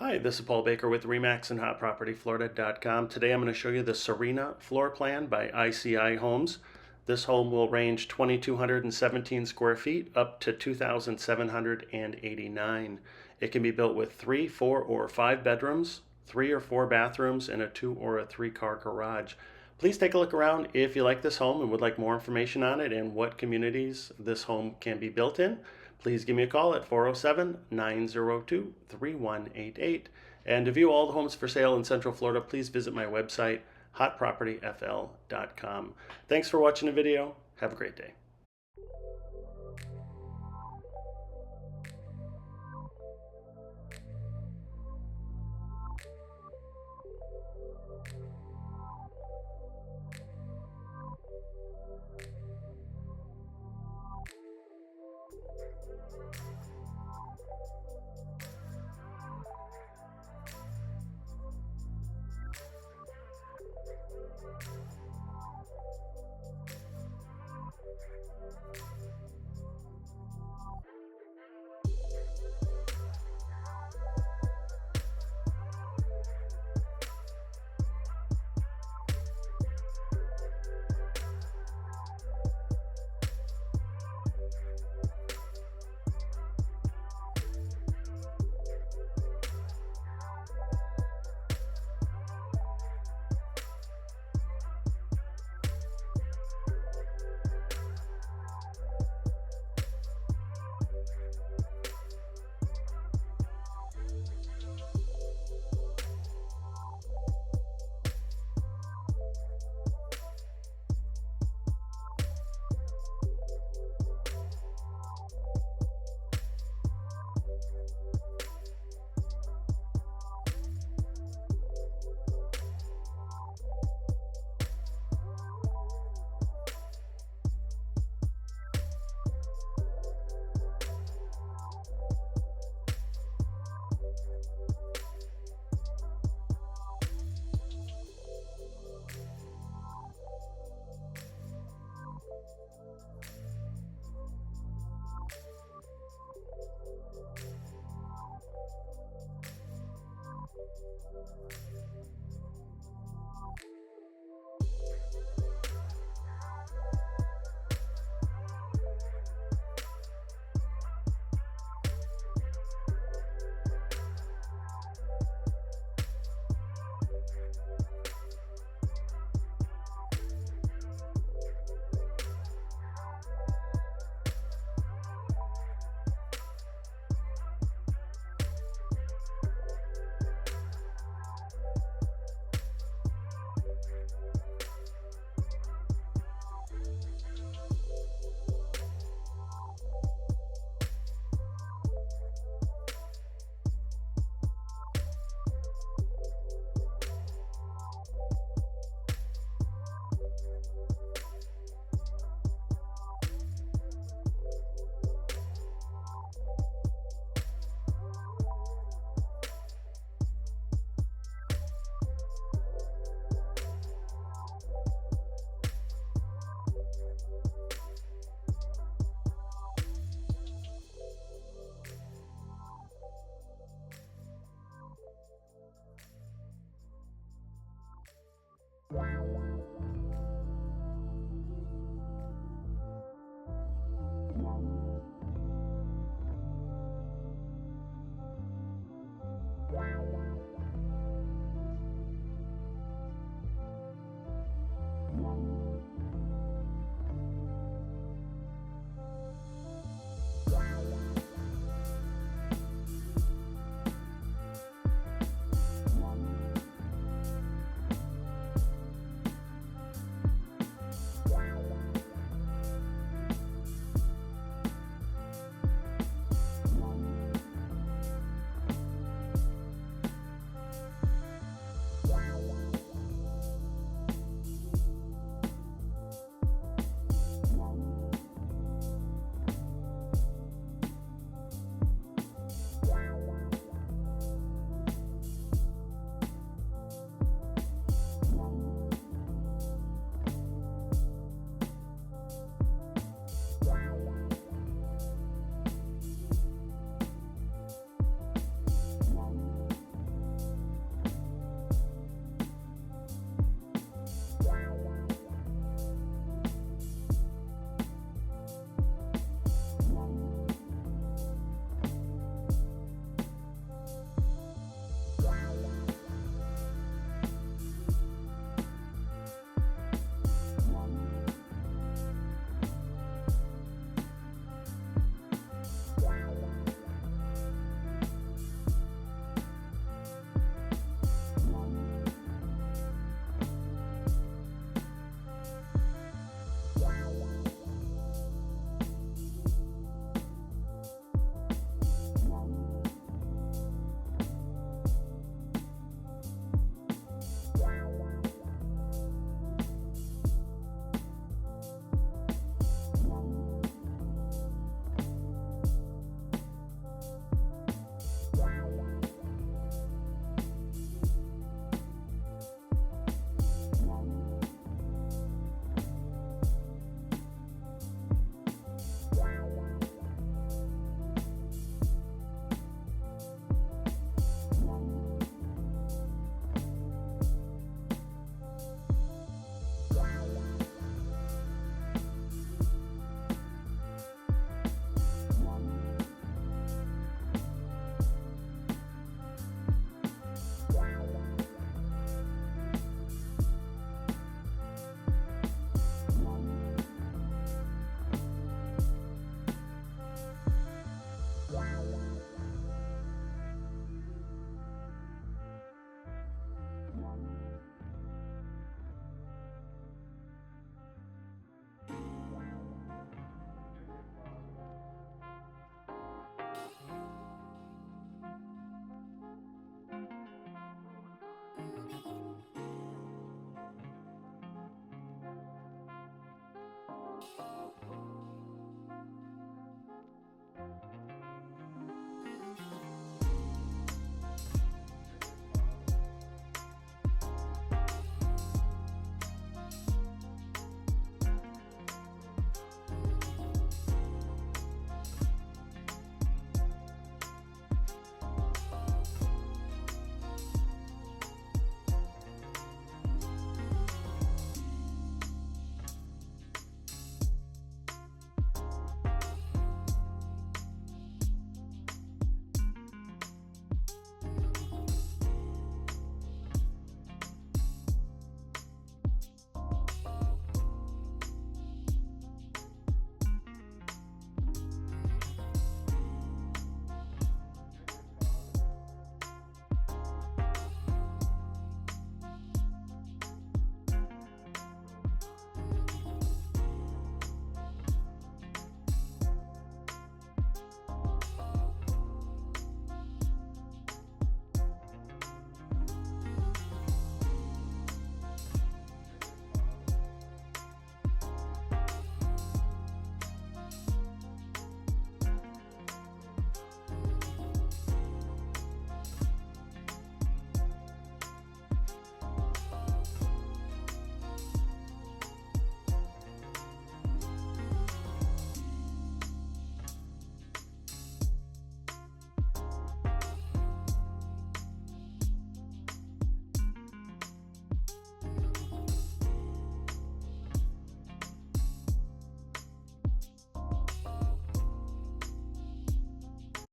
Hi, this is Paul Baker with RE/MAX and HotPropertyFlorida.com. Today I'm going to show you the Serena Floor Plan by ICI Homes. This home will range 2,217 square feet up to 2,789. It can be built with 3, 4, or 5 bedrooms, 3 or 4 bathrooms, and a 2 or a 3-car garage. Please take a look around if you like this home and would like more information on it and what communities this home can be built in. Please give me a call at 407-902-3188. And to view all the homes for sale in Central Florida, please visit my website, hotpropertyfl.com. Thanks for watching the video. Have a great day.